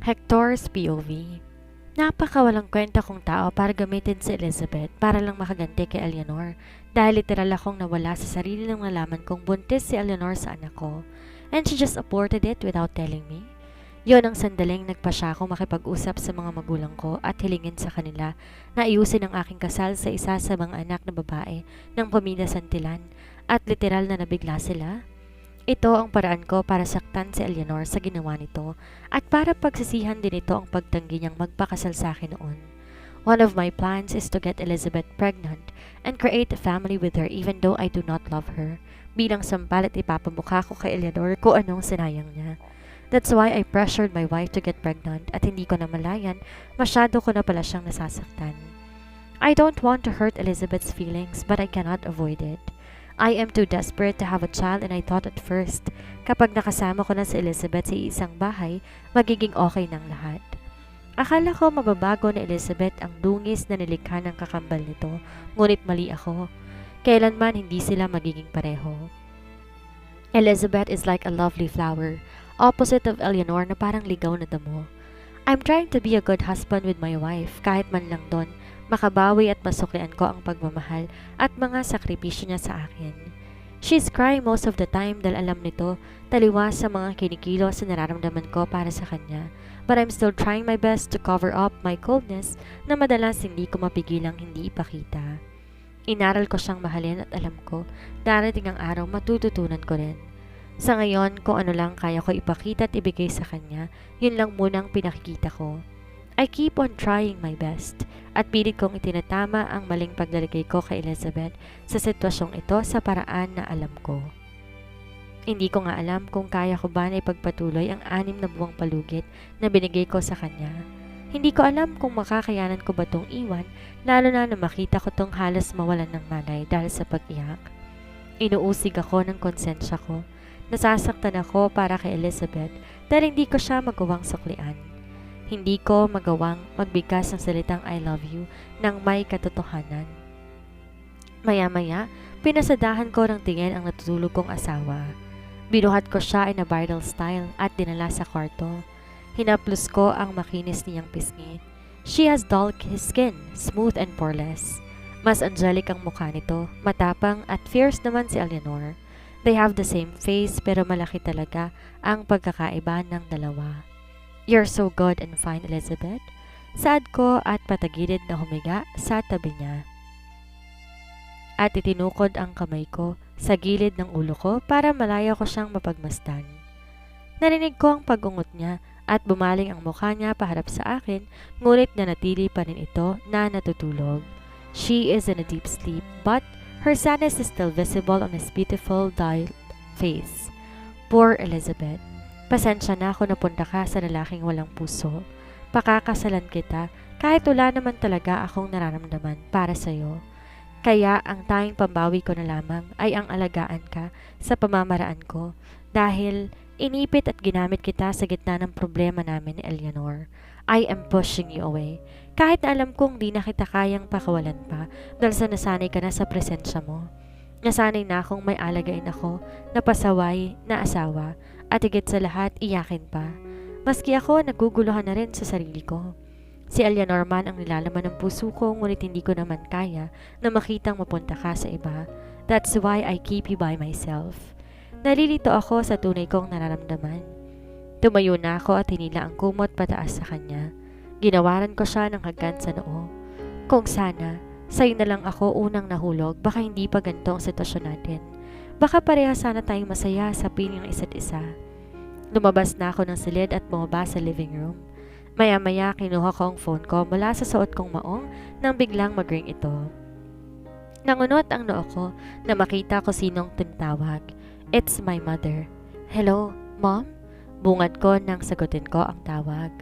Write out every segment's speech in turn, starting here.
Hector's POV. Napakawalang kwenta kong tao para gamitin si Elizabeth para lang makaganti kay Eleanor dahil literal akong nawala sa sarili nang nalaman kong buntis si Eleanor sa anak ko and she just aborted it without telling me. Yon ang sandaling nagpa siya akong makipag-usap sa mga magulang ko at hilingin sa kanila na ayusin ang aking kasal sa isa sa mga anak na babae ng pamilya Santillan at literal na nabigla sila. Ito ang paraan ko para saktan si Eleanor sa ginawa nito at para pagsisihan din ito ang pagtanggi niyang magpakasal sa akin noon. One of my plans is to get Elizabeth pregnant and create a family with her even though I do not love her. Bilang sampal at ipapamukha ko kay Eleanor kung anong sinayang niya. That's why I pressured my wife to get pregnant at hindi ko na malayan, masyado ko na pala siyang nasasaktan. I don't want to hurt Elizabeth's feelings but I cannot avoid it. I am too desperate to have a child and I thought at first, kapag nakasama ko na si Elizabeth sa isang bahay, magiging okay ng lahat. Akala ko mababago ni Elizabeth ang dungis na nilikha ng kakambal nito, ngunit mali ako. Kailanman hindi sila magiging pareho. Elizabeth is like a lovely flower, opposite of Eleanor na parang ligaw na damo. I'm trying to be a good husband with my wife, kahit man lang doon, makabawi at masuklian ko ang pagmamahal at mga sakripisyo niya sa akin. She's crying most of the time dahil alam nito, taliwas sa mga kinikilos na nararamdaman ko para sa kanya. But I'm still trying my best to cover up my coldness na madalas hindi ko mapigilang hindi ipakita. Inaral ko siyang mahalin at alam ko, darating ang araw matututunan ko rin. Sa ngayon, kung ano lang kaya ko ipakita at ibigay sa kanya, yun lang munang pinakikita ko. I keep on trying my best at pilit kong itinatama ang maling paglalagay ko kay Elizabeth sa sitwasyong ito sa paraan na alam ko. Hindi ko nga alam kung kaya ko ba na ipagpatuloy ang 6 na buwang palugit na binigay ko sa kanya. Hindi ko alam kung makakayanan ko ba tong iwan lalo na makita ko tong halos mawalan ng malay dahil sa pag-iyak. Inuusig ako ng konsensya ko. Nasasaktan ako para kay Elizabeth dahil hindi ko siya magawang suklian. Hindi ko magawang magbigkas ng salitang I love you nang may katotohanan. Maya-maya, pinasadahan ko ng tingin ang natutulog kong asawa. Binuhat ko siya in a bridal style at dinala sa kwarto. Hinaplos ko ang makinis niyang pisngi. She has dull skin, smooth and poreless. Mas angelic ang mukha nito, matapang at fierce naman si Eleanor. They have the same face pero malaki talaga ang pagkakaiba ng dalawa. You're so good and fine, Elizabeth. Saad ko at patagilid na humiga sa tabi niya. At itinukod ang kamay ko sa gilid ng ulo ko para malaya ko siyang mapagmasdan. Narinig ko ang pag-ungot niya at bumaling ang mukha niya paharap sa akin, ngunit nanatili pa rin ito na natutulog. She is in a deep sleep but her sadness is still visible on his beautiful, dialed face. Poor Elizabeth. Pasensya na ako napunta ka sa lalaking walang puso. Pakakasalan kita kahit wala naman talaga akong nararamdaman para sa'yo. Kaya ang tanging pambawi ko na lamang ay ang alagaan ka sa pamamaraan ko dahil inipit at ginamit kita sa gitna ng problema namin ni Eleanor. I am pushing you away. Kahit na alam kong di na kita kayang pakawalan pa dahil sa nasanay ka na sa presensya mo. Nasanay na akong may alagain ako na pasaway na asawa at higit sa lahat iyakin pa. Maski ako naguguluhan na rin sa sarili ko. Si Eleanor man ang nilalaman ng puso ko ngunit hindi ko naman kaya na makitang mapunta ka sa iba. That's why I keep you by myself. Nalilito ako sa tunay kong nararamdaman. Tumayo na ako at hinila ang kumot pataas sa kanya. Ginawaran ko siya ng hagkan sa noo. Kung sana, sa'yo na lang ako unang nahulog, baka hindi pa ganito ang sitwasyon natin. Baka pareha sana tayong masaya sa piling ng isa't isa. Lumabas na ako ng silid at bumaba sa living room. Maya-maya kinuha ko ang phone ko mula sa suot kong maong nang biglang mag-ring ito. Nangunot ang noo ko na makita ko sinong tumtawag. It's my mother. Hello, Mom? Bungad ko nang sagutin ko ang tawag.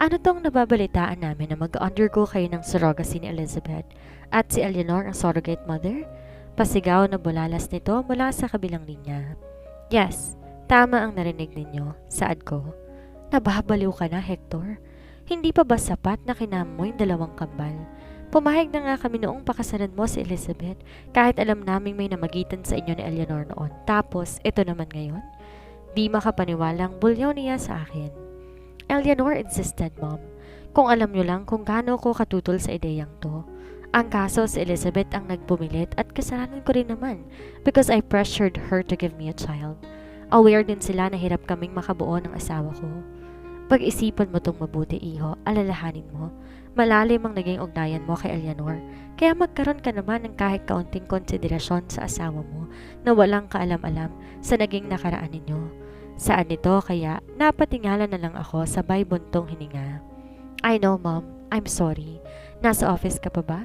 Ano tong nababalitaan namin na mag-undergo kayo ng surrogacy ni Elizabeth at si Eleanor ang surrogate mother? Pasigaw na bulalas nito mula sa kabilang linya. Yes, tama ang narinig ninyo, saad ko. Nababaliw ka na, Hector. Hindi pa ba sapat na kinam mo yung 2 kambal? Pumahig na nga kami noong pakasalan mo si Elizabeth kahit alam naming may namagitan sa inyo ni Eleanor noon. Tapos, ito naman ngayon. Di makapaniwalang bulyaw niya sa akin. Eleanor insisted, Mom. Kung alam niyo lang kung gaano ko katutol sa ideyang to. Ang kaso si Elizabeth ang nagpumilit at kasalanan ko rin naman because I pressured her to give me a child. Aware din sila na hirap kaming makabuo ng asawa ko. Pag-isipan mo tong mabuti, iho, alalahanin mo. Malalim ang naging ugnayan mo kay Eleanor, kaya magkaroon ka naman ng kahit kaunting konsiderasyon sa asawa mo na walang kaalam-alam sa naging nakaraan ninyo. Saan nito kaya napatingala na lang ako sabay buntong hininga. I know, Mom. I'm sorry. Nasa office ka pa ba?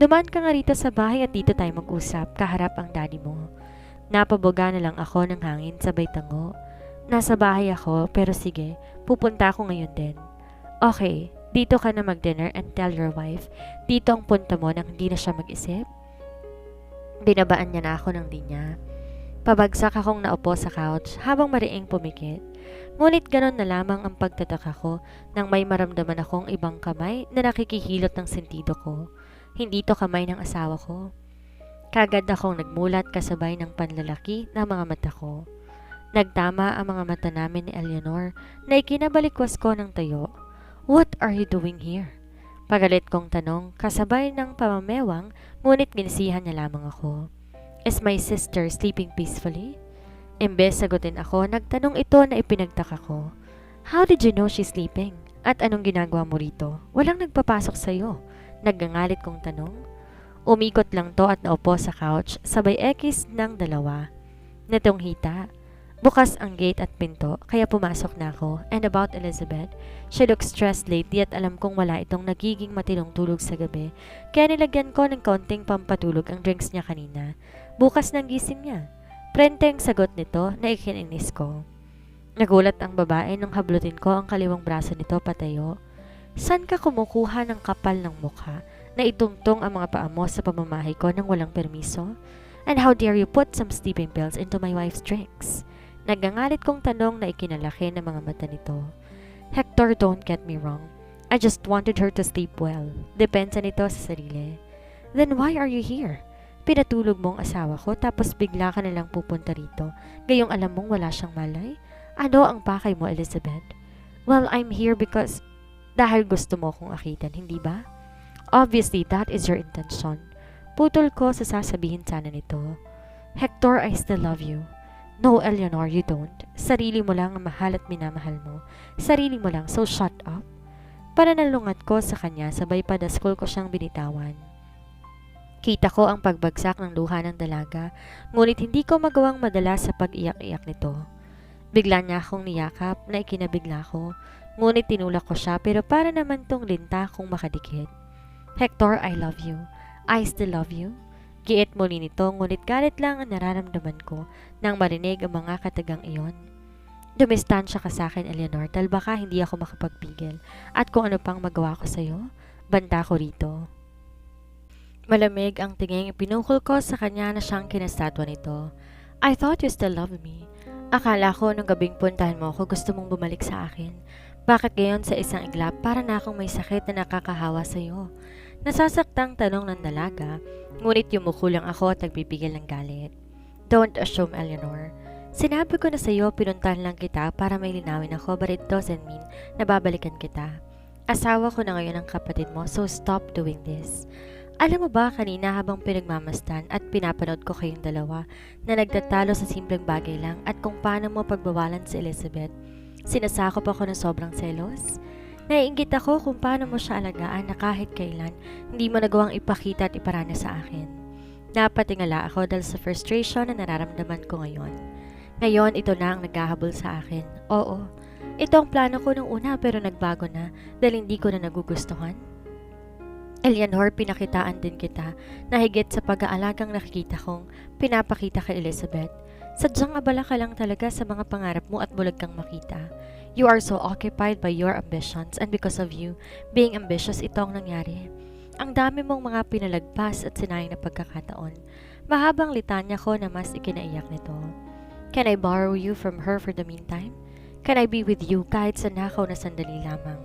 Dumaan ka nga rito sa bahay at dito tayo mag-usap kaharap ang daddy mo. Napabuga na lang ako ng hangin sabay tango. Nasa bahay ako pero sige, pupunta ako ngayon din. Okay, dito ka na mag-dinner and tell your wife, dito ang punta mo nang hindi na siya mag-isip. Binabaan niya na ako ng linya. Pabagsak akong naupo sa couch habang mariing pumikit. Ngunit ganon na lamang ang pagtataka ko nang may maramdaman akong ibang kamay na nakikihilot ng sentido ko. Hindi to kamay ng asawa ko. Kagad akong nagmulat kasabay ng panlalaki ng mga mata ko. Nagtama ang mga mata namin ni Eleanor na ikinabalikwas ko ng tayo. What are you doing here? Pagalit kong tanong kasabay ng pamamewang ngunit ginisihan niya lamang ako. Is my sister sleeping peacefully? Imbes sagutin ako, nagtanong ito na ipinagtaka ko. How did you know she's sleeping? At anong ginagawa mo rito? Walang nagpapasok sa'yo. Naggangalit kong tanong. Umikot lang to at naupo sa couch, sabay ekis ng dalawa. Natong hita. Bukas ang gate at pinto, kaya pumasok na ako. And about Elizabeth, she looks stressed lately at alam kong wala itong nagiging matinong tulog sa gabi. Kaya nilagyan ko ng kaunting pampatulog ang drinks niya kanina. Bukas ng gising niya. Prenteng sagot nito na ikininis ko. Nagulat ang babae nung hablutin ko ang kaliwang braso nito patayo. San ka kumukuha ng kapal ng mukha na itungtong ang mga paa mo sa pamamahay ko nang walang permiso? And how dare you put some sleeping pills into my wife's drinks? Nagangalit kong tanong na ikinalaki ng mga mata nito. Hector, don't get me wrong. I just wanted her to sleep well. Depensa nito sa sarili. Then why are you here? Pinatulog mo ang asawa ko tapos bigla ka nalang pupunta rito. Gayong alam mong wala siyang malay? Ano ang pakay mo, Elizabeth? Well, I'm here because dahil gusto mo akong akitan, hindi ba? Obviously, that is your intention. Putol ko sa sasabihin sana nito. Hector, I still love you. No, Eleanor, you don't. Sarili mo lang ang mahal at minamahal mo. Sarili mo lang, so shut up. Pananalungat ko sa kanya, sabay padaskol ko siyang binitawan. Kita ko ang pagbagsak ng luha ng dalaga, ngunit hindi ko magawang madala sa pag-iyak-iyak nito. Bigla niya akong niyakap na ikinabigla ko, ngunit tinulak ko siya pero para naman tong linta kung makadikit. Hector, I love you. I still love you. Giit muli nito, ngunit galit lang ang nararamdaman ko nang marinig ang mga katagang iyon. Dumistansya ka sa akin, Eleanor, dahil baka hindi ako makapagpigil at kung ano pang magawa ko sa'yo, banta ko rito. Malamig ang tinging pinukol ko sa kanya na siyang kinastatwa nito. I thought you still loved me. Akala ko nung gabing puntahan mo ako gusto mong bumalik sa akin. Bakit ngayon sa isang iglap para na akong may sakit na nakakahawa sa'yo? Nasasaktang tanong ng dalaga, ngunit yumuko lang ako at nagpipigil ng galit. Don't assume, Eleanor. Sinabi ko na sa'yo pinuntahan lang kita para may linawin ako but it doesn't mean na babalikan kita. Asawa ko na ngayon ang kapatid mo so stop doing this. Alam mo ba kanina habang pinagmamastan at pinapanood ko kayong dalawa na nagtatalo sa simpleng bagay lang at kung paano mo pagbawalan si Elizabeth, sinasakop ako ng sobrang selos? Naiinggit ako kung paano mo siya alagaan na kahit kailan hindi mo nagawang ipakita at iparana sa akin. Napatingala ako dahil sa frustration na nararamdaman ko ngayon. Ngayon ito na ang naghahabol sa akin. Oo, ito ang plano ko nung una pero nagbago na dahil hindi ko na nagugustuhan. Eleanor, pinakitaan din kita na higit sa pag-aalagang nakikita kong pinapakita kay Elizabeth. Sadyang abala ka lang talaga sa mga pangarap mo at bulag kang makita. You are so occupied by your ambitions and because of you being ambitious, ito ang nangyari. Ang dami mong mga pinalagpas at sinayang na pagkakataon. Mahabang litanya ko na mas ikinaiyak nito. Can I borrow you from her for the meantime? Can I be with you kahit sa nakaw na sandali lamang?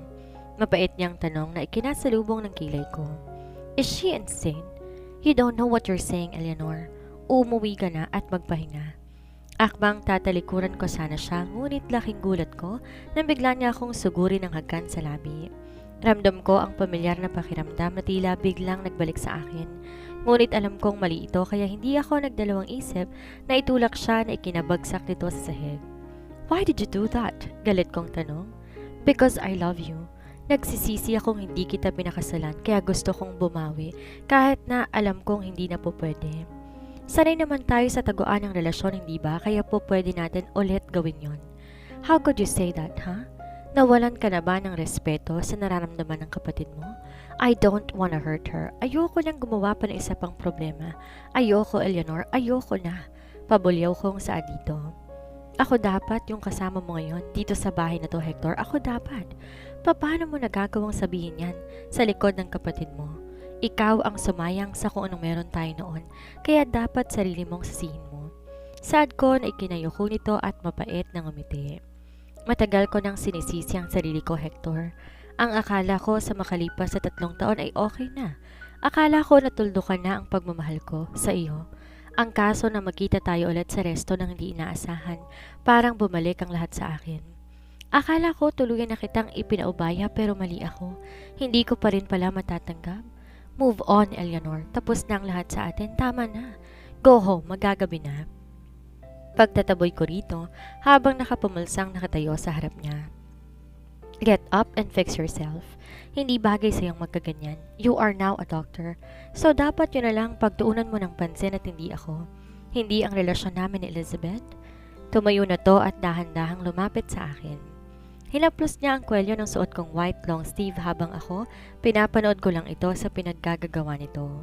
Mabait niyang tanong na ikinasalubong ng kilay ko. Is she insane? You don't know what you're saying, Eleanor. Umuwi ka na at magpahinga. Akbang tatalikuran ko sana siya, ngunit laking gulat ko nang bigla niya akong sugurin ng hagkan sa labi. Ramdam ko ang pamilyar na pakiramdam na tila biglang nagbalik sa akin. Ngunit alam kong mali ito kaya hindi ako nagdalawang isip na itulak siya na ikinabagsak nito sa sahig. "Why did you do that?" Galit kong tanong. "Because I love you." Nagsisisi akong hindi kita pinakasalan kaya gusto kong bumawi kahit na alam kong hindi na po pwede. Sanay naman tayo sa taguan ng relasyon, hindi ba? Kaya po pwede natin ulit gawin yon. How could you say that, huh? Nawalan ka na ba ng respeto sa nararamdaman ng kapatid mo? I don't wanna hurt her. Ayoko nang gumawa pa ng isa pang problema. Ayoko, Eleanor. Ayoko na. Pabulyaw kong sa dito. Ako dapat yung kasama mo ngayon dito sa bahay na to, Hector. Ako dapat. Paano mo nagagawang sabihin yan sa likod ng kapatid mo? Ikaw ang sumayang sa kung anong meron tayo noon, kaya dapat sarili mong sisihin mo. Sad ko na ikinayo ko nito at mapait na ngumiti. Matagal ko nang sinisisi ang sarili ko, Hector. Ang akala ko sa makalipas sa 3 taon ay okay na. Akala ko natuldukan na ang pagmamahal ko sa iyo. Ang kaso na magkita tayo ulit sa resto nang hindi inaasahan, parang bumalik ang lahat sa akin. Akala ko tuluyan na kitang ipinaubaya pero mali ako. Hindi ko pa rin pala matatanggap. Move on, Eleanor. Tapos na ang lahat sa atin. Tama na. Go home. Magagabi na. Pagtataboy ko rito habang nakapumulsang nakatayo sa harap niya. Get up and fix yourself. Hindi bagay sa iyong magkaganyan. You are now a doctor. So dapat yun na lang pagtuunan mo ng pansin at hindi ako. Hindi ang relasyon namin ni Elizabeth. Tumayo na to at dahan-dahang lumapit sa akin. Hinaplos niya ang kwelyo ng suot kong white long sleeve habang ako, pinapanood ko lang ito sa pinaggagawa nito.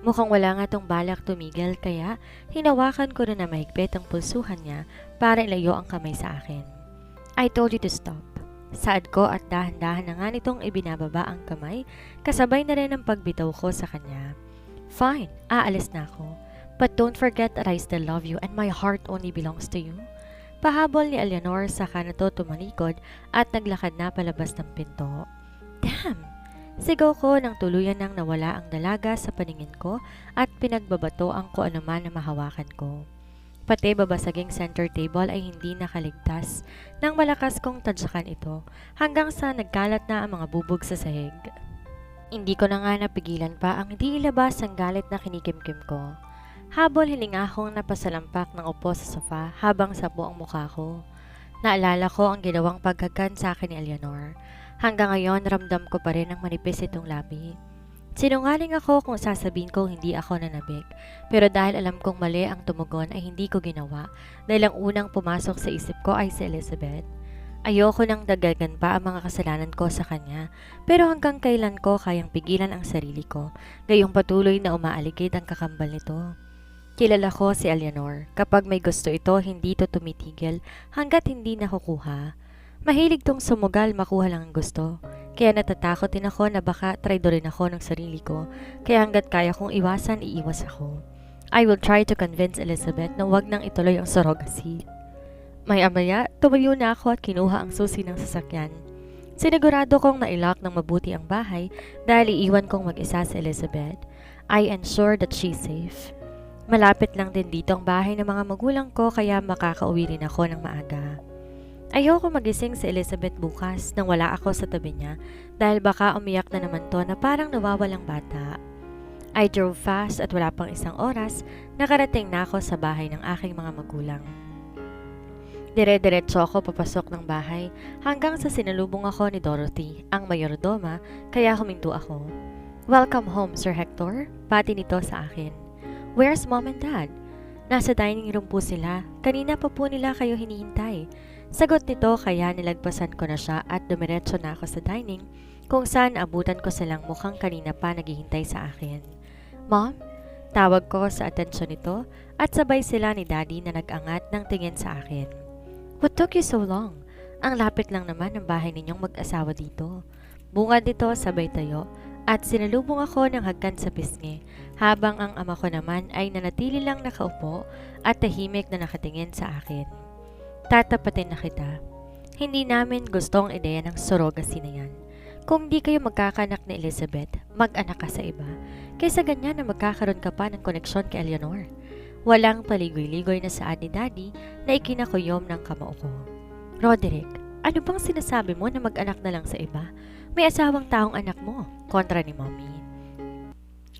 Mukhang wala nga tong balak tumigil kaya hinawakan ko na mahigpit ang pulsuhan niya para ilayo ang kamay sa akin. I told you to stop. Saad ko at dahan-dahan na nga nitong ibinababa ang kamay, kasabay na rin ang pagbitaw ko sa kanya. Fine, aalis na ako. But don't forget that I still love you and my heart only belongs to you. Pahabol ni Eleanor saka na to tumalikod at naglakad na palabas ng pinto. Damn! Sigaw ko nang tuluyan nang nawala ang dalaga sa paningin ko at pinagbabato ang kung anuman na mahawakan ko. Pati babasaging center table ay hindi nakaligtas nang malakas kong tadyakan ito hanggang sa nagkalat na ang mga bubog sa sahig. Hindi ko na nga napigilan pa ang hindi ilabas ang galit na kinikimkim ko. Habol hininga akong napasalampak ng upo sa sofa habang sapo ang mukha ko. Naalala ko ang ginawang paghagkan sa akin ni Eleanor. Hanggang ngayon ramdam ko pa rin ang manipis itong labi. Sinungaling ako kung sasabihin kong hindi ako nanabik. Pero dahil alam kong mali ang tumugon ay hindi ko ginawa dahil ang unang pumasok sa isip ko ay si Elizabeth. Ayoko nang dagdagan pa ang mga kasalanan ko sa kanya pero hanggang kailan ko kayang pigilan ang sarili ko gayong patuloy na umaaligid ang kakambal nito. Kilala ko si Eleanor. Kapag may gusto ito, hindi ito tumitigil hanggat hindi nakukuha. Mahilig tong sumugal, makuha lang ang gusto. Kaya natatakot din ako na baka traidorin ako ng sarili ko. Kaya hanggat kaya kong iwasan, iiwas ako. I will try to convince Elizabeth na wag nang ituloy ang surrogacy. Maya-maya, tumayo na ako at kinuha ang susi ng sasakyan. Sinigurado kong nailock ng mabuti ang bahay dahil iiwan kong mag-isa si Elizabeth. I ensure that she's safe. Malapit lang din dito ang bahay ng mga magulang ko kaya makakauwi rin ako ng maaga. Ayoko magising si Elizabeth bukas nang wala ako sa tabi niya dahil baka umiyak na naman to na parang nawawalang bata. I drove fast at wala pang 1 oras, nakarating na ako sa bahay ng aking mga magulang. Dire-diretso ako papasok ng bahay hanggang sa sinalubong ako ni Dorothy, ang mayordoma, kaya huminto ako. Welcome home, Sir Hector, pati nito sa akin. Where's Mom and Dad? Nasa dining room po sila. Kanina pa po nila kayo hinihintay. Sagot nito kaya nilagpasan ko na siya at dumiretso na ako sa dining kung saan abutan ko silang mukhang kanina pa naghihintay sa akin. Mom? Tawag ko sa atensyon nito at sabay sila ni Daddy na nag-angat ng tingin sa akin. What took you so long? Ang lapit lang naman ng bahay ninyong mag-asawa dito. Bungad nito sabay tayo at sinalubong ako ng hagkan sa pisngi habang ang ama ko naman ay nanatili lang nakaupo at tahimik na nakatingin sa akin. Tatapatin na kita. Hindi namin gustong ideya ng surrogacy na yan. Kung di kayo magkakanak ni Elizabeth, mag-anak ka sa iba. Kaysa ganyan na magkakaroon ka pa ng koneksyon kay Eleanor. Walang paligoy-ligoy na saad ni Daddy na ikinakuyom ng kamao ko. Roderick, ano bang sinasabi mo na mag-anak na lang sa iba? May asawang taong anak mo, kontra ni Mommy.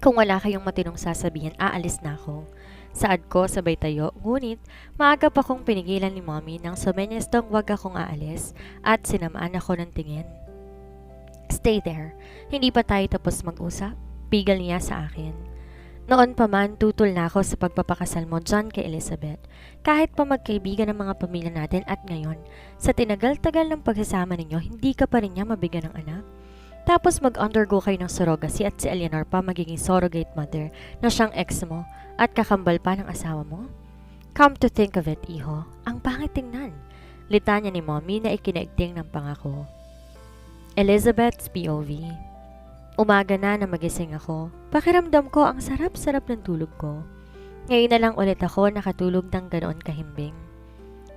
Kung wala kayong matinong sasabihin, aalis na ako. Saad ko sabay tayo, ngunit maaga pa kong pinigilan ni Mommy nang sumenyestong wag akong aalis at sinamaan ako ng tingin. Stay there. Hindi pa tayo tapos mag-usap? Pigal niya sa akin. Noon pa man, tutol na ako sa pagpapakasal mo dyan kay Elizabeth. Kahit pa magkaibigan ng mga pamilya natin at ngayon, sa tinagal-tagal ng pagsasama ninyo, hindi ka pa rin niya mabigyan ng anak. Tapos mag-undergo kayo ng surrogacy at si Eleanor pa magiging surrogate mother na siyang ex mo at kakambal pa ng asawa mo? Come to think of it, iho, ang pangit tingnan. Litanya ni Mommy na ikinaigting ng pangako. Elizabeth's POV. Umaga na magising ako. Pakiramdam ko ang sarap-sarap ng tulog ko. Ngayon na lang ulit ako nakatulog ng ganoon kahimbing.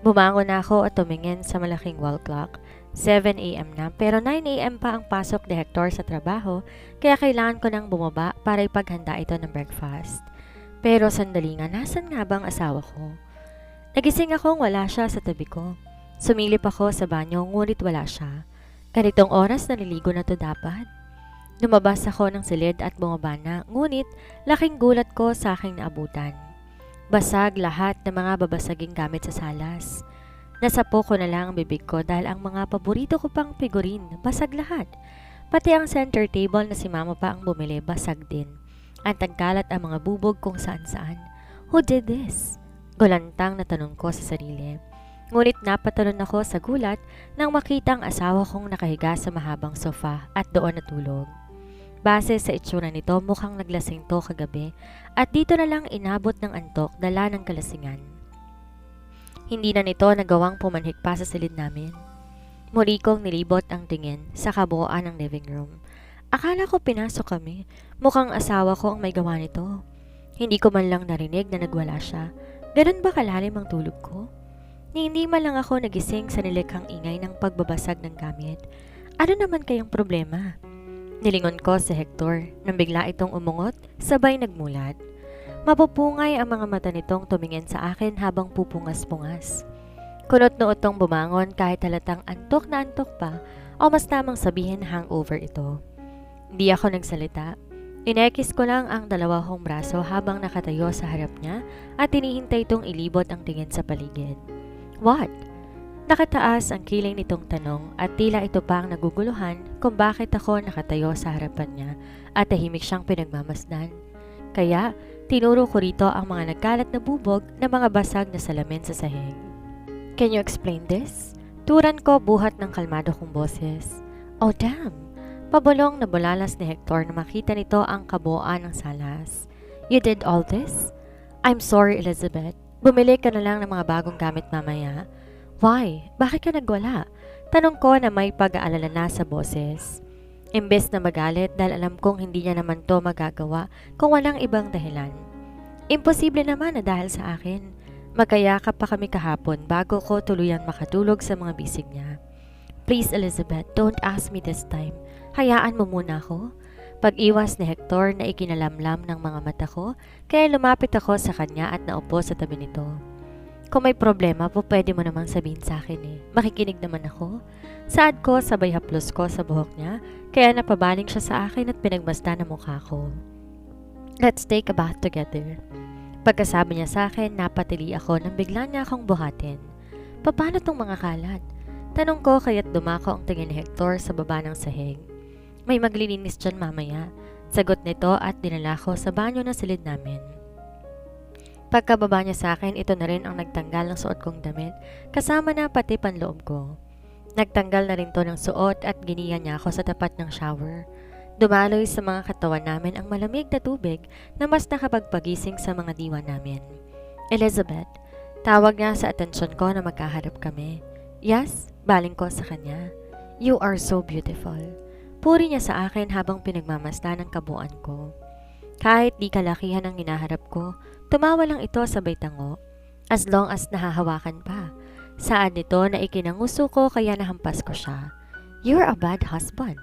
Bumangon na ako at tumingin sa malaking wall clock. 7 a.m. na pero 9 a.m. pa ang pasok ni Hector sa trabaho kaya kailangan ko nang bumaba para ipaghanda ito ng breakfast. Pero sandali nga, nasan nga ba ang asawa ko? Nagising akong wala siya sa tabi ko. Sumilip ako sa banyo ngunit wala siya. Ganitong oras naliligo na to dapat. Lumabas ako ng silid at bumaba na, ngunit laking gulat ko sa aking naabutan. Basag lahat ng mga babasaging gamit sa salas. Nasapo ko na lang ang bibig ko dahil ang mga paborito ko pang figurin, basag lahat. Pati ang center table na si Mama pa ang bumili, basag din. At nagkalat ang mga bubog kung saan-saan. Who did this? Gulantang na tanong ko sa sarili. Ngunit napatalon ako sa gulat nang makita ang asawa kong nakahiga sa mahabang sofa at doon natulog. Base sa itsura nito, mukhang naglasing to kagabi at dito na lang inabot ng antok dala ng kalasingan. Hindi na nito nagawang pumanhik pa sa silid namin. Muli kong nilibot ang tingin sa kabuuan ng living room. Akala ko pinasok kami. Mukhang asawa ko ang may gawa nito. Hindi ko man lang narinig na nagwala siya. Ganun ba kalalim ang tulog ko? Hindi man lang ako nagising sa nilikhang ingay ng pagbabasag ng gamit. Ano naman kayang problema? Nilingon ko si Hector nang bigla itong umungot, sabay nagmulat. Mapupungay ang mga mata nitong tumingin sa akin habang pupungas-pungas. Kunot-nootong bumangon kahit halatang antok na antok pa o mas tamang sabihin hangover ito. Di ako nagsalita. Inekis ko lang ang dalawa kong braso habang nakatayo sa harap niya at hinihintay itong ilibot ang tingin sa paligid. What? Nakataas ang kiling nitong tanong at tila ito pa ang naguguluhan kung bakit ako nakatayo sa harapan niya at tahimik siyang pinagmamasdan. Kaya, tinuro ko rito ang mga nagkalat na bubog na mga basag na salamin sa sahig. Can you explain this? Turan ko buhat ng kalmado kong boses. Oh damn! Pabulong na bulalas ni Hector na makita nito ang kabuuan ng salas. You did all this? I'm sorry, Elizabeth. Bumili ka na lang ng mga bagong gamit mamaya. Why? Bakit ka nagwala? Tanong ko na may pag-aalala na sa boses. Imbes na magalit dahil alam kong hindi niya naman to magagawa kung walang ibang dahilan. Imposible naman na dahil sa akin. Magkayakap pa kami kahapon bago ko tuluyang makatulog sa mga bisig niya. Please Elizabeth, don't ask me this time. Hayaan mo muna ako. Pag-iwas ni Hector na ikinalamlam ng mga mata ko, kaya lumapit ako sa kanya at naupo sa tabi nito. Kung may problema po, pwede mo namang sabihin sa akin eh. Makikinig naman ako. Saad ko sabay haplos ko sa buhok niya, kaya napabaling siya sa akin at pinagmasdan ang mukha ko. Let's take a bath together. Pagkasabi niya sa akin, napatili ako nang bigla niya akong buhatin. Paano tong mga kalat? Tanong ko kaya't dumako ang tingin ni Hector sa baba ng sahig. May maglilinis dyan mamaya. Sagot nito at dinala ko sa banyo na silid namin. Pagkababa niya sa akin, ito na rin ang nagtanggal ng suot kong damit, kasama na pati panloob ko. Nagtanggal na rin to ng suot at giniya niya ako sa tapat ng shower. Dumaloy sa mga katawan namin ang malamig na tubig na mas nakapagpagising sa mga diwa namin. Elizabeth, tawag niya sa atensyon ko na magkaharap kami. Yes, baling ko sa kanya. You are so beautiful. Puri niya sa akin habang pinagmamasdan ang kabuuan ko. Kahit di kalakihan ang hinaharap ko, tumawa lang ito sabay tango. As long as nahahawakan pa. Saan nito na ikinanguso ko kaya nahampas ko siya. You're a bad husband.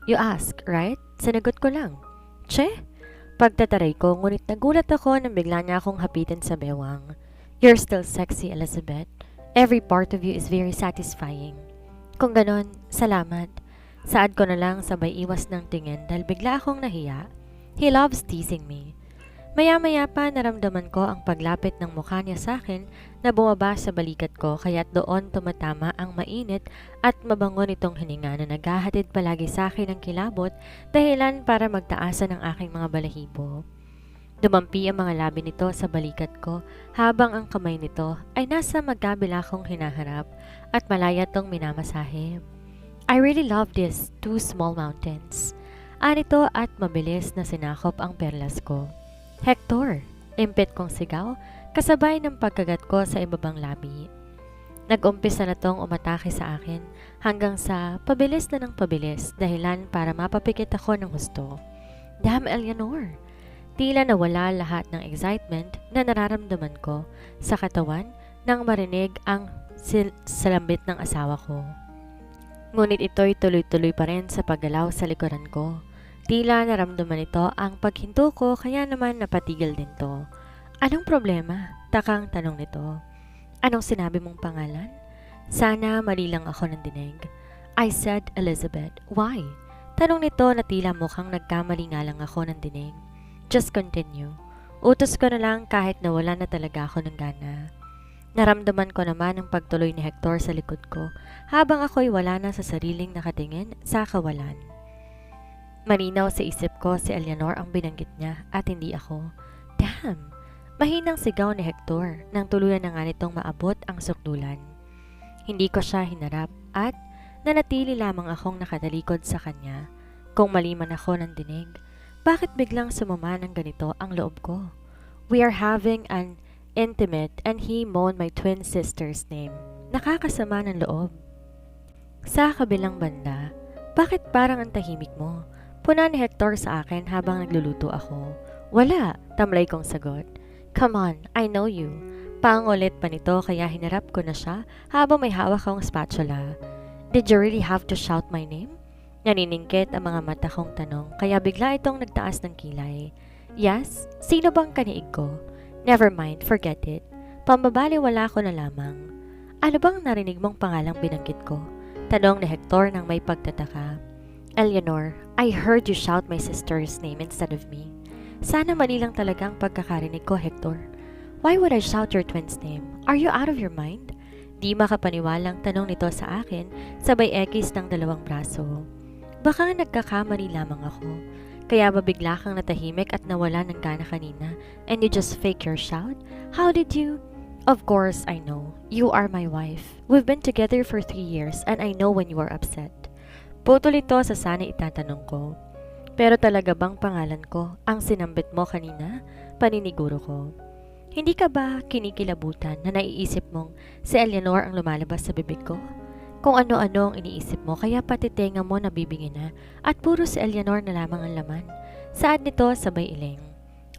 You ask, right? Sinagot ko lang. Che? Pagtataray ko, ngunit nagulat ako nang bigla niya akong hapitin sa bewang. You're still sexy, Elizabeth. Every part of you is very satisfying. Kung ganon, salamat. Saad ko na lang sabay iwas ng tingin dahil bigla akong nahiya. He loves teasing me. Maya-maya pa naramdaman ko ang paglapit ng mukha niya sa akin na bumaba sa balikat ko kaya't doon tumatama ang mainit at mabango nitong hininga na naghahatid palagi sa akin ng kilabot dahilan para magtaasan ang aking mga balahibo. Dumampi ang mga labi nito sa balikat ko habang ang kamay nito ay nasa magkabila kong hinaharap at malaya tong minamasahe. I really love these two small mountains. Anito at mabilis na sinakop ang perlas ko. Hector! Impit kong sigaw, kasabay ng pagkagat ko sa ibabang labi. Nag-umpisa na tong umatake sa akin hanggang sa pabilis na ng pabilis dahilan para mapapikit ako ng husto. Damn, Eleanor! Tila nawala lahat ng excitement na nararamdaman ko sa katawan nang marinig ang salambit ng asawa ko. Ngunit ito'y tuloy-tuloy pa rin sa paggalaw sa likuran ko. Tila naramdaman nito ang paghinto ko kaya naman napatigil din to. Anong problema? Takang tanong nito. Anong sinabi mong pangalan? Sana mali lang ako ng dinig. I said Elizabeth. Why? Tanong nito na tila mukhang nagkamali nga lang ako ng dinig. Just continue. Utos ko na lang kahit nawala na talaga ako ng gana. Naramdaman ko naman ang pagtuloy ni Hector sa likod ko habang ako'y wala na sa sariling nakatingin sa kawalan. Malinaw sa isip ko si Eleanor ang binanggit niya at hindi ako. Damn! Mahinang sigaw ni Hector nang tuluyan na nga nitong maabot ang sukdulan. Hindi ko siya hinarap at nanatili lamang akong nakatalikod sa kanya. Kung mali man ako ng dinig, bakit biglang sumama ng ganito ang loob ko? We are having an intimate and he moaned my twin sister's name. Nakakasama ng loob. Sa kabilang banda, bakit parang ang tahimik mo? Puna ni Hector sa akin habang nagluluto ako. Wala, tamlay kong sagot. Come on, I know you. Pangulit pa nito kaya hinarap ko na siya habang may hawak akong spatula. Did you really have to shout my name? Naniningkit ang mga mata kong tanong kaya bigla itong nagtaas ng kilay. Yes? Sino bang kaniig ko? Never mind, forget it. Pambabaliwala ko na lamang. Ano bang narinig mong pangalang binanggit ko? Tanong ni Hector nang may pagtataka. Eleanor, I heard you shout my sister's name instead of me. Sana mali lang talagang pagkakarinig ko, Hector. Why would I shout your twin's name? Are you out of your mind? Di makapaniwalang tanong nito sa akin, sabay ekis ng dalawang braso. Baka nagkakamali lamang ako. Kaya ba bigla kang natahimik at nawala ng gana kanina and you just fake your shout? How did you? Of course, I know. You are my wife. We've been together for 3 years and I know when you are upset. Putol ito sa sana itatanong ko. Pero talaga bang pangalan ko ang sinambit mo kanina? Paniniguro ko. Hindi ka ba kinikilabutan na naiisip mong si Eleanor ang lumalabas sa bibig ko? Kung ano-ano ang iniisip mo kaya pati tenga mo nabibingin na at puro si Eleanor na lamang ang laman. Saad nito sabay iling.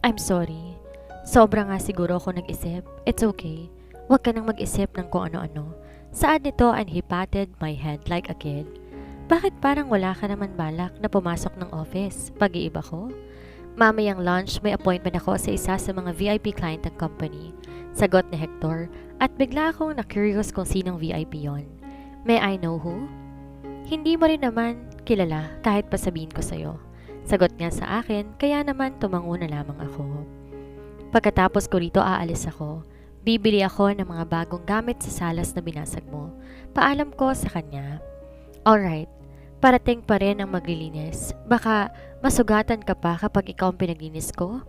I'm sorry. Sobra nga siguro ako nag-isip. It's okay. Huwag ka nang mag-isip ng kung ano-ano. Saad nito and he patted my head like a kid. Bakit parang wala ka naman balak na pumasok ng office? Pag-iiba ko? Mamayang lunch, may appointment ako sa isa sa mga VIP client ng company. Sagot ni Hector at bigla akong na-curious kung sinong VIP yon. May I know who? Hindi mo rin naman kilala kahit pa sabihin ko sa'yo. Sagot niya sa akin kaya naman tumango na lamang ako. Pagkatapos ko rito aalis ako. Bibili ako ng mga bagong gamit sa salas na binasag mo. Paalam ko sa kanya. Alright, parating pa rin ang maglilinis. Baka masugatan ka pa kapag ikaw ang pinaglinis ko?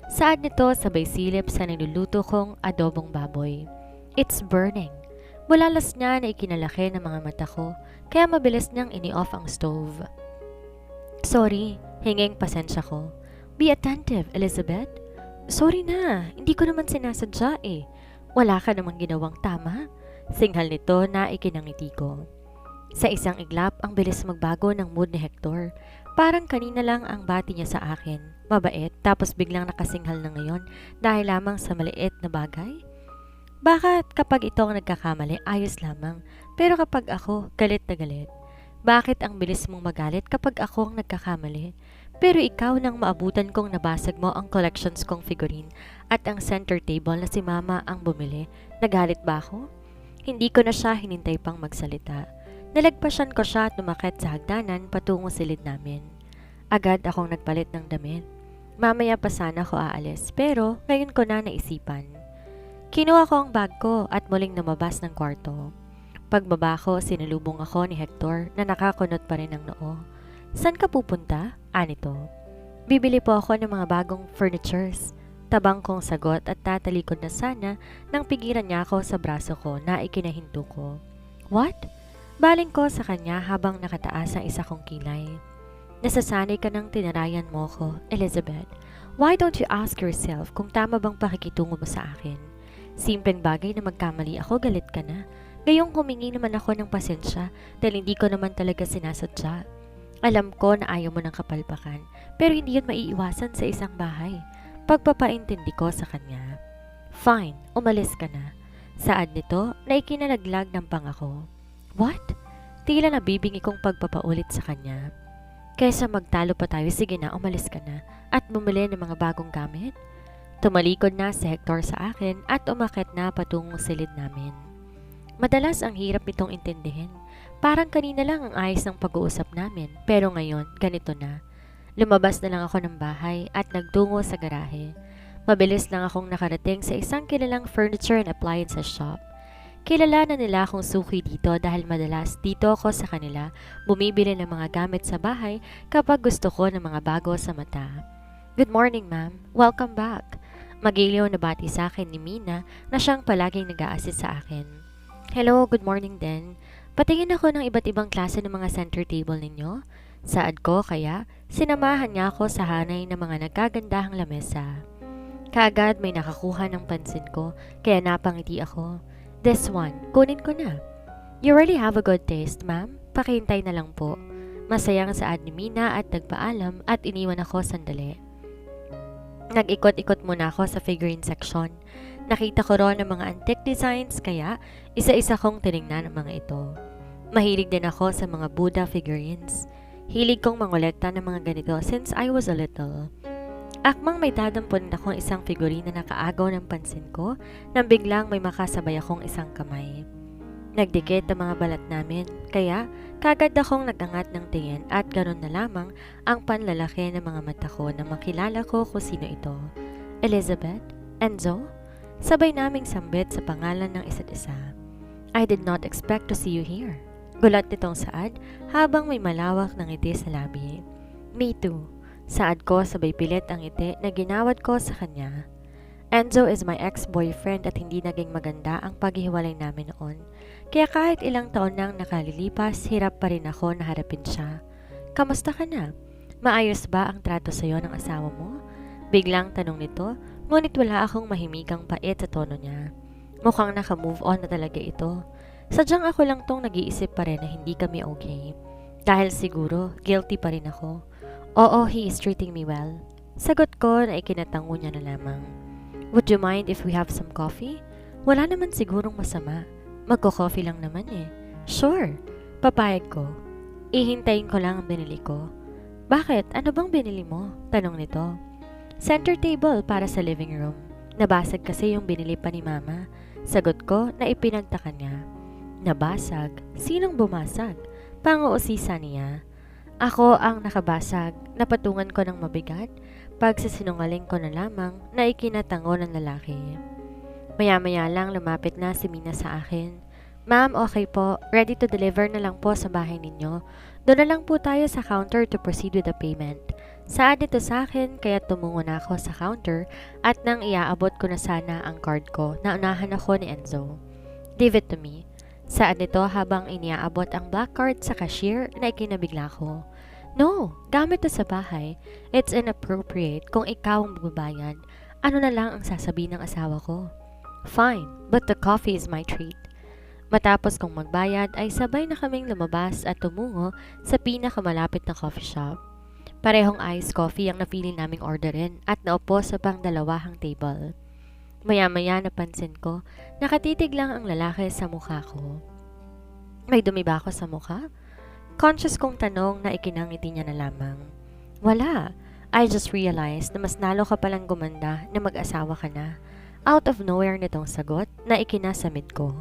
Saad nito sabay silip sa niluluto kong adobong baboy. It's burning. Bulalas niya na ikinalaki ng mga mata ko, kaya mabilis niyang ini-off ang stove. Sorry, hinging pasensya ko. Be attentive, Elizabeth. Sorry na, hindi ko naman sinasadya eh. Wala ka namang ginawang tama. Singhal nito na ikinangiti ko. Sa isang iglap, ang bilis magbago ng mood ni Hector. Parang kanina lang ang bati niya sa akin. Mabait, tapos biglang nakasinghal na ngayon dahil lamang sa maliit na bagay. Bakit kapag ito ang nagkakamali, ayos lamang, pero kapag ako, galit na galit? Bakit ang bilis mong magalit kapag ako ang nagkakamali? Pero ikaw nang maabutan kong nabasag mo ang collections kong figurine at ang center table na si Mama ang bumili. Nagalit ba ako? Hindi ko na siya hinintay pang magsalita. Nalagpasan ko siya at umakyat sa hagdanan patungo silid namin. Agad akong nagpalit ng damit. Mamaya pa sana ako aalis pero ngayon ko na naisipan. Kinuha ko ang bag ko at muling lumabas ng kwarto. Pagbaba ko, sinalubong ako ni Hector na nakakunot pa rin ng noo. Saan ka pupunta? Anito. Bibili po ako ng mga bagong furnitures. Tabang kong sagot at tatalikod na sana nang pigilan niya ako sa braso ko na ikinahinto ko. What? Baling ko sa kanya habang nakataas ang isa kong kilay. Nasasanay ka ng tinarayan mo ko, Elizabeth. Why don't you ask yourself kung tama bang pakikitungo mo sa akin? Simpleng bagay na magkamali ako, galit ka na. Gayong humingi naman ako ng pasensya dahil hindi ko naman talaga sinasadya. Alam ko na ayaw mo ng kapalpakan pero hindi yun maiiwasan sa isang bahay. Pagpapaintindi ko sa kanya. Fine, umalis ka na. Saad nito na ikinalaglag ng pangako. What? Tila nabibingi kong pagpapaulit sa kanya. Kaysa magtalo pa tayo, sige na, umalis ka na at bumili ng mga bagong gamit. Tumalikod na si Hector sa akin at umakyat na patungong silid namin. Madalas ang hirap nitong intindihin. Parang kanina lang ang ayos ng pag-uusap namin pero ngayon ganito na. Lumabas na lang ako ng bahay at nagtungo sa garahe. Mabilis lang akong nakarating sa isang kilalang furniture and appliances shop. Kilala na nila akong suki dito dahil madalas dito ako sa kanila bumibili ng mga gamit sa bahay kapag gusto ko ng mga bago sa mata. Good morning, ma'am. Welcome back. Magiliw na bati sa akin ni Mina na siyang palaging nag-a-assist sa akin. Hello, good morning din. Patingin ako ng iba't ibang klase ng mga center table ninyo. Saad ko kaya sinamahan niya ako sa hanay ng mga nagkagandahang lamesa. Kaagad may nakakuha ng pansin ko kaya napangiti ako. This one, kunin ko na. You really have a good taste, ma'am. Pakihintay na lang po. Masayang saad ni Mina at nagpaalam at iniwan ako sandali. Nag-ikot-ikot muna ako sa figurine section. Nakita ko ron ng mga antique designs kaya isa-isa kong tinignan ang mga ito. Mahilig din ako sa mga Buddha figurines. Hilig kong mangolekta ng mga ganito since I was a little. Akmang may dadampon akong isang figurine na nakaagaw ng pansin ko nang biglang may makasabay akong isang kamay. Nagdikit ang mga balat namin, kaya kagad akong nagangat ng tingin at ganoon na lamang ang panlalaki ng mga mata ko na makilala ko kung sino ito. Elizabeth? Enzo? Sabay naming sambit sa pangalan ng isa't isa. I did not expect to see you here. Gulat nitong Saad habang may malawak ng ngiti sa labi. Me too. Saad ko sabay pilit ang ngiti na ginawad ko sa kanya. Enzo is my ex-boyfriend at hindi naging maganda ang paghihiwalay namin noon. Kaya kahit ilang taon nang nakalilipas, hirap pa rin ako na harapin siya. Kamusta ka na? Maayos ba ang trato sa'yo ng asawa mo? Biglang tanong nito, ngunit wala akong mahimikang pait sa tono niya. Mukhang naka-move on na talaga ito. Sadyang ako lang tong nag-iisip pa rin na hindi kami okay. Dahil siguro, guilty pa rin ako. Oo, he is treating me well. Sagot ko na ikinatango niya na lamang. Would you mind if we have some coffee? Wala naman sigurong masama. Magko-coffee lang naman eh. Sure, papayag ko. Ihintayin ko lang ang binili ko. Bakit? Ano bang binili mo? Tanong nito. Center table para sa living room. Nabasag kasi yung binili pa ni Mama. Sagot ko na ipinagtaka niya. Nabasag? Sinong bumasag? Panguusisa niya. Ako ang nakabasag, napatungan ko ng mabigat, pagsisinungaling ko na lamang na ikinatango ng lalaki. Maya-maya lang lumapit na si Mina sa akin. Ma'am, okay po, ready to deliver na lang po sa bahay ninyo. Doon na lang po tayo sa counter to proceed with the payment. Saad nito sa akin kaya tumungo na ako sa counter at nang iaabot ko na sana ang card ko, naunahan ako ni Enzo. Give it to me. Saad nito habang iniaabot ang black card sa cashier na ikinabigla ko. No, gamit to sa bahay. It's inappropriate kung ikaw ang magbabayad. Ano na lang ang sasabihin ng asawa ko? Fine, but the coffee is my treat. Matapos kong magbayad ay sabay na kaming lumabas at tumungo sa pinakamalapit na coffee shop. Parehong iced coffee ang napili naming orderin at naupo sa pang-dalawahang table. Maya-maya napansin ko, nakatitig lang ang lalaki sa mukha ko. May dumi ba ako sa mukha? Conscious kong tanong na ikinangiti niya na lamang. Wala. I just realized na mas nalo ka palang gumanda na mag-asawa ka na. Out of nowhere nitong sagot na ikinasamid ko.